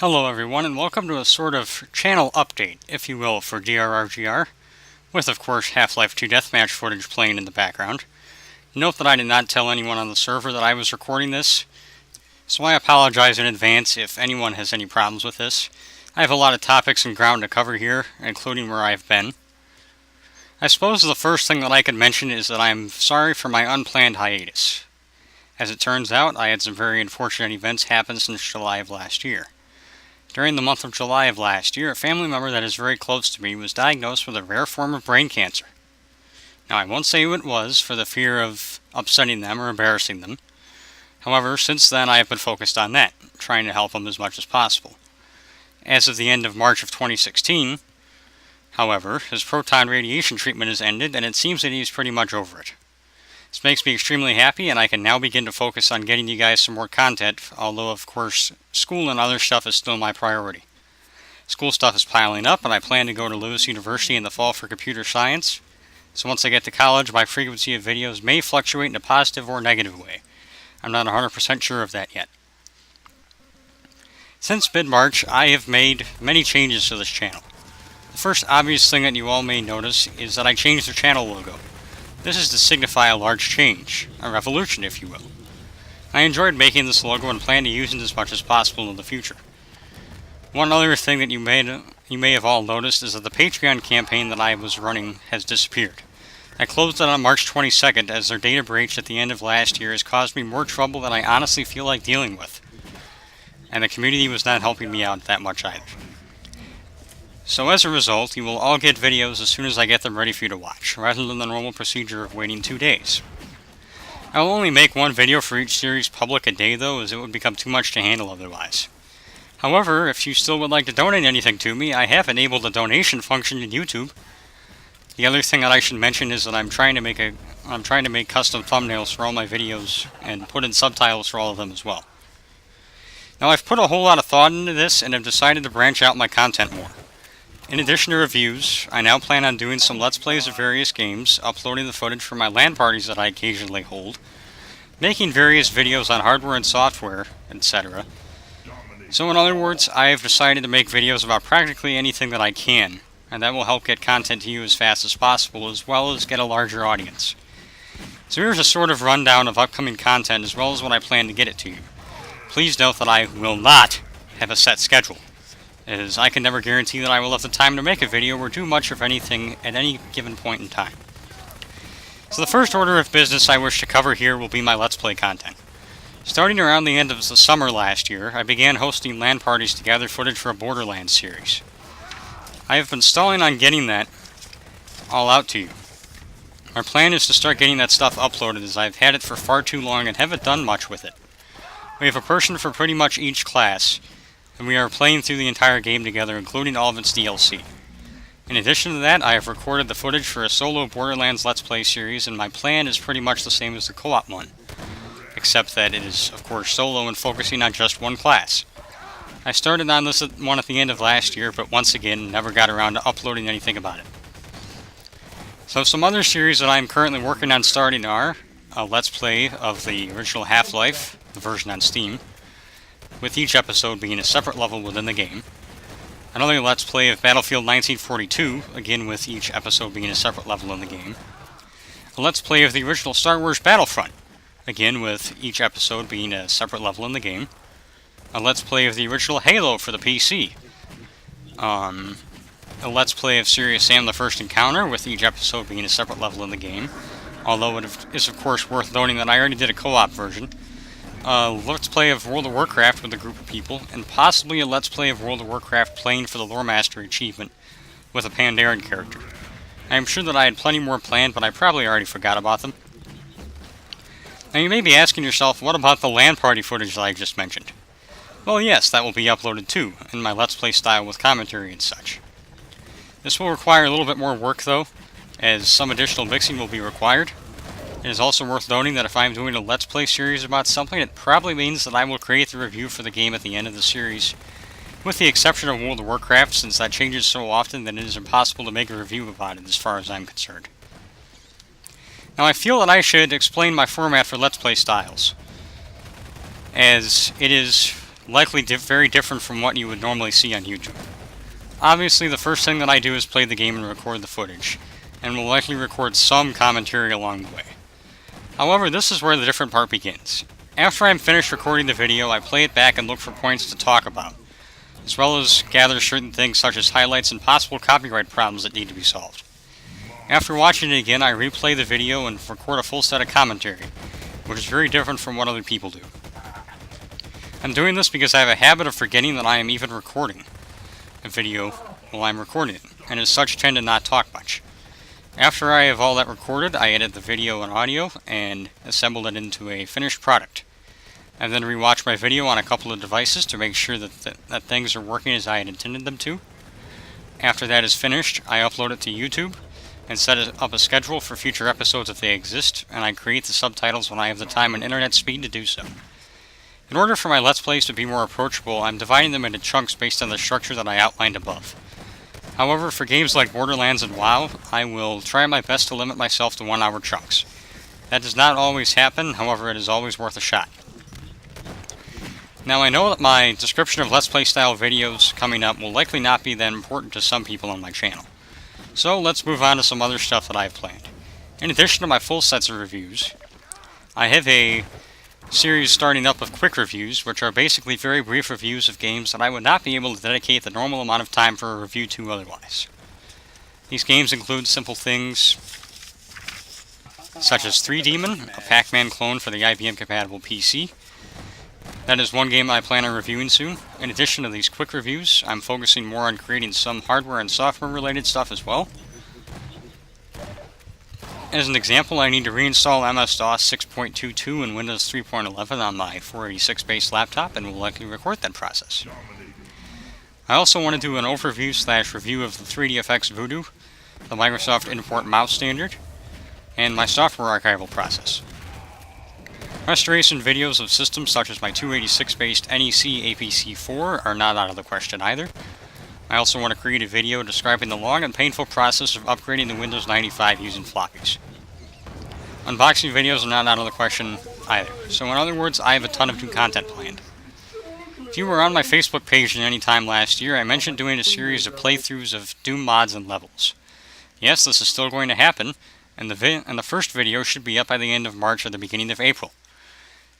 Hello everyone, and welcome to a sort of channel update, if you will, for DRRGR, with of course Half-Life 2 deathmatch footage playing in the background. Note that I did not tell anyone on the server that I was recording this, so I apologize in advance if anyone has any problems with this. I have a lot of topics and ground to cover here, including where I've been. I suppose the first thing that I could mention is that I'm sorry for my unplanned hiatus. As it turns out, I had some very unfortunate events happen since July of last year. During the month of July of last year, a family member that is very close to me was diagnosed with a rare form of brain cancer. Now, I won't say who it was for the fear of upsetting them or embarrassing them. However, since then I have been focused on that, trying to help them as much as possible. As of the end of March of 2016, however, his proton radiation treatment has ended, and it seems that he's pretty much over it. This makes me extremely happy, and I can now begin to focus on getting you guys some more content, although of course school and other stuff is still my priority. School stuff is piling up, and I plan to go to Lewis University in the fall for computer science, so once I get to college, my frequency of videos may fluctuate in a positive or negative way. I'm not 100% sure of that yet. Since mid-March, I have made many changes to this channel. The first obvious thing that you all may notice is that I changed the channel logo. This is to signify a large change, a revolution if you will. I enjoyed making this logo and plan to use it as much as possible in the future. One other thing that you may have all noticed is that the Patreon campaign that I was running has disappeared. I closed it on March 22nd as their data breach at the end of last year has caused me more trouble than I honestly feel like dealing with. And the community was not helping me out that much either. So as a result, you will all get videos as soon as I get them ready for you to watch, rather than the normal procedure of waiting 2 days. I will only make one video for each series public a day though, as it would become too much to handle otherwise. However, if you still would like to donate anything to me, I have enabled a donation function in YouTube. The other thing that I should mention is that I'm trying to make custom thumbnails for all my videos and put in subtitles for all of them as well. Now I've put a whole lot of thought into this and have decided to branch out my content more. In addition to reviews, I now plan on doing some Let's Plays of various games, uploading the footage from my LAN parties that I occasionally hold, making various videos on hardware and software, etc. So in other words, I have decided to make videos about practically anything that I can, and that will help get content to you as fast as possible, as well as get a larger audience. So here's a sort of rundown of upcoming content, as well as when I plan to get it to you. Please note that I will not have a set schedule, as I can never guarantee that I will have the time to make a video or do much of anything at any given point in time. So the first order of business I wish to cover here will be my Let's Play content. Starting around the end of the summer last year, I began hosting LAN parties to gather footage for a Borderlands series. I have been stalling on getting that all out to you. Our plan is to start getting that stuff uploaded, as I've had it for far too long and haven't done much with it. We have a person for pretty much each class, and we are playing through the entire game together, including all of its DLC. In addition to that, I have recorded the footage for a solo Borderlands Let's Play series, and my plan is pretty much the same as the co-op one, except that it is, of course, solo and focusing on just one class. I started on this one at the end of last year, but once again, never got around to uploading anything about it. So some other series that I am currently working on starting are a Let's Play of the original Half-Life, the version on Steam, with each episode being a separate level within the game. Another Let's Play of Battlefield 1942, again with each episode being a separate level in the game. A Let's Play of the original Star Wars Battlefront, again with each episode being a separate level in the game. A Let's Play of the original Halo for the PC. A Let's Play of Serious Sam the First Encounter, with each episode being a separate level in the game. Although it is of course worth noting that I already did a co-op version. Let's Play of World of Warcraft with a group of people, and possibly a Let's Play of World of Warcraft playing for the Lore Master achievement with a Pandaren character. I am sure that I had plenty more planned, but I probably already forgot about them. Now you may be asking yourself, what about the LAN party footage that I just mentioned? Well yes, that will be uploaded too, in my Let's Play style with commentary and such. This will require a little bit more work though, as some additional mixing will be required. It is also worth noting that if I am doing a Let's Play series about something, it probably means that I will create the review for the game at the end of the series, with the exception of World of Warcraft, since that changes so often that it is impossible to make a review about it as far as I'm concerned. Now I feel that I should explain my format for Let's Play styles, as it is likely very different from what you would normally see on YouTube. Obviously, the first thing that I do is play the game and record the footage, and will likely record some commentary along the way. However, this is where the different part begins. After I'm finished recording the video, I play it back and look for points to talk about, as well as gather certain things such as highlights and possible copyright problems that need to be solved. After watching it again, I replay the video and record a full set of commentary, which is very different from what other people do. I'm doing this because I have a habit of forgetting that I am even recording a video while I'm recording it, and as such tend to not talk much. After I have all that recorded, I edit the video and audio and assemble it into a finished product. I then rewatch my video on a couple of devices to make sure that things are working as I had intended them to. After that is finished, I upload it to YouTube and set up a schedule for future episodes if they exist, and I create the subtitles when I have the time and internet speed to do so. In order for my Let's Plays to be more approachable, I'm dividing them into chunks based on the structure that I outlined above. However, for games like Borderlands and WoW, I will try my best to limit myself to 1 hour chunks. That does not always happen, however it is always worth a shot. Now I know that my description of Let's Play style videos coming up will likely not be that important to some people on my channel. So let's move on to some other stuff that I have planned. In addition to my full sets of reviews, I have a series starting up of quick reviews, which are basically very brief reviews of games that I would not be able to dedicate the normal amount of time for a review to otherwise. These games include simple things such as 3 Demon, a Pac-Man clone for the IBM-compatible PC. That is one game I plan on reviewing soon. In addition to these quick reviews, I'm focusing more on creating some hardware and software related stuff as well. As an example, I need to reinstall MS-DOS 6.22 and Windows 3.11 on my 486-based laptop, and will likely record that process. I also want to do an overview/review of the 3DFX Voodoo, the Microsoft Import Mouse standard, and my software archival process. Restoration videos of systems such as my 286-based NEC APC4 are not out of the question either. I also want to create a video describing the long and painful process of upgrading to Windows 95 using floppies. Unboxing videos are not out of the question either, so in other words, I have a ton of new content planned. If you were on my Facebook page at any time last year, I mentioned doing a series of playthroughs of Doom mods and levels. Yes, this is still going to happen, and the first video should be up by the end of March or the beginning of April.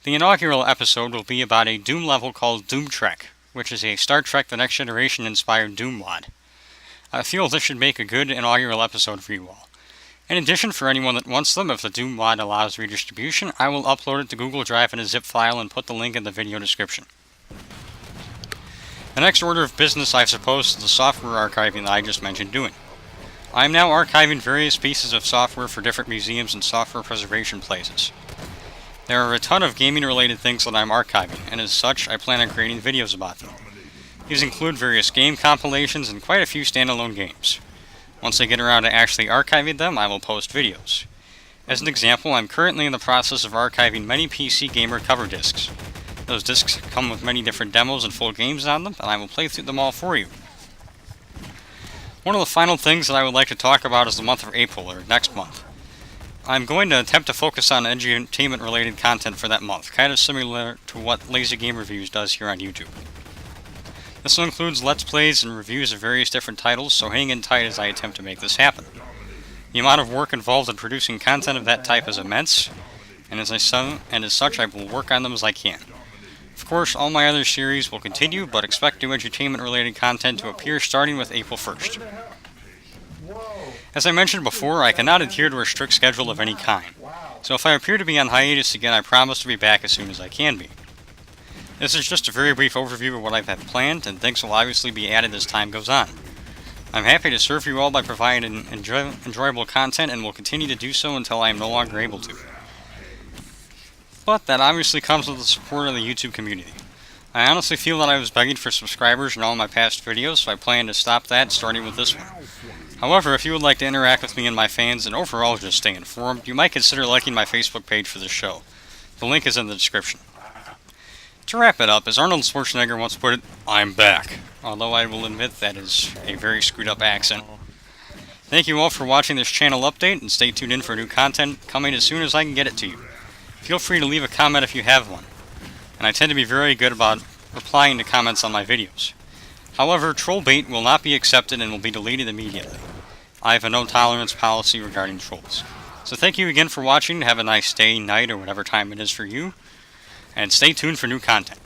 The inaugural episode will be about a Doom level called Doom Trek, which is a Star Trek The Next Generation inspired Doom mod. I feel this should make a good inaugural episode for you all. In addition, for anyone that wants them, if the Doom mod allows redistribution, I will upload it to Google Drive in a zip file and put the link in the video description. The next order of business, I suppose, is the software archiving that I just mentioned doing. I am now archiving various pieces of software for different museums and software preservation places. There are a ton of gaming-related things that I'm archiving, and as such, I plan on creating videos about them. These include various game compilations and quite a few standalone games. Once I get around to actually archiving them, I will post videos. As an example, I'm currently in the process of archiving many PC Gamer cover discs. Those discs come with many different demos and full games on them, and I will play through them all for you. One of the final things that I would like to talk about is the month of April, or next month. I'm going to attempt to focus on entertainment-related content for that month, kind of similar to what Lazy Game Reviews does here on YouTube. This includes Let's Plays and reviews of various different titles, so hang in tight as I attempt to make this happen. The amount of work involved in producing content of that type is immense, and as such I will work on them as I can. Of course, all my other series will continue, but expect new entertainment-related content to appear starting with April 1st. As I mentioned before, I cannot adhere to a strict schedule of any kind, so if I appear to be on hiatus again, I promise to be back as soon as I can be. This is just a very brief overview of what I've had planned, and things will obviously be added as time goes on. I'm happy to serve you all by providing enjoyable content, and will continue to do so until I am no longer able to. But that obviously comes with the support of the YouTube community. I honestly feel that I was begging for subscribers in all my past videos, so I plan to stop that, starting with this one. However, if you would like to interact with me and my fans, and overall just stay informed, you might consider liking my Facebook page for this show. The link is in the description. To wrap it up, as Arnold Schwarzenegger once put it, I'm back. Although I will admit that is a very screwed up accent. Thank you all for watching this channel update, and stay tuned in for new content coming as soon as I can get it to you. Feel free to leave a comment if you have one. And I tend to be very good about replying to comments on my videos. However, troll bait will not be accepted and will be deleted immediately. I have a no-tolerance policy regarding trolls. So thank you again for watching. Have a nice day, night, or whatever time it is for you. And stay tuned for new content.